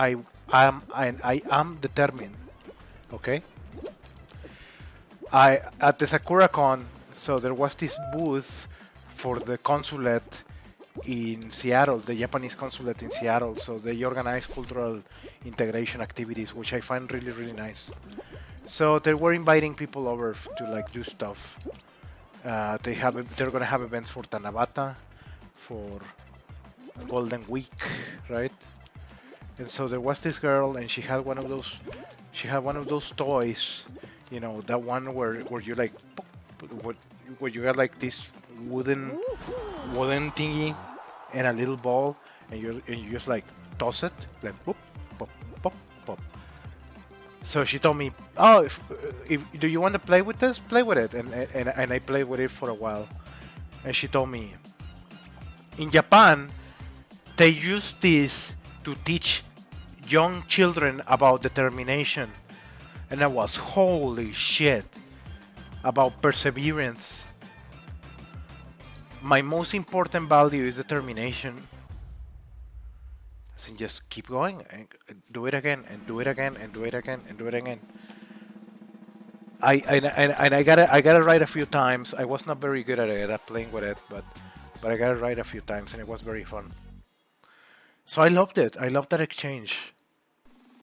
I am determined. Okay. I at the Sakura Con, so there was this booth for the consulate in Seattle, the Japanese consulate in Seattle. So they organize cultural integration activities, which I find really really nice. So they were inviting people over to like do stuff. They're gonna have events for Tanabata, for Golden Week, right? And so there was this girl, and she had one of those. She had one of those toys, that one where you like, where you got like this wooden thingy and a little ball, and you just like toss it, like pop, pop, pop, pop. So she told me, "Oh, if do you want to play with this? Play with it." And I played with it for a while, and she told me, in Japan, they use this to teach young children about determination. And I was, holy shit, about perseverance. My most important value is determination. So just keep going and do it again and do it again and do it again and do it again. I got it right a few times. I was not very good at playing with it, but I got it right a few times, and it was very fun. So I loved it. I loved that exchange.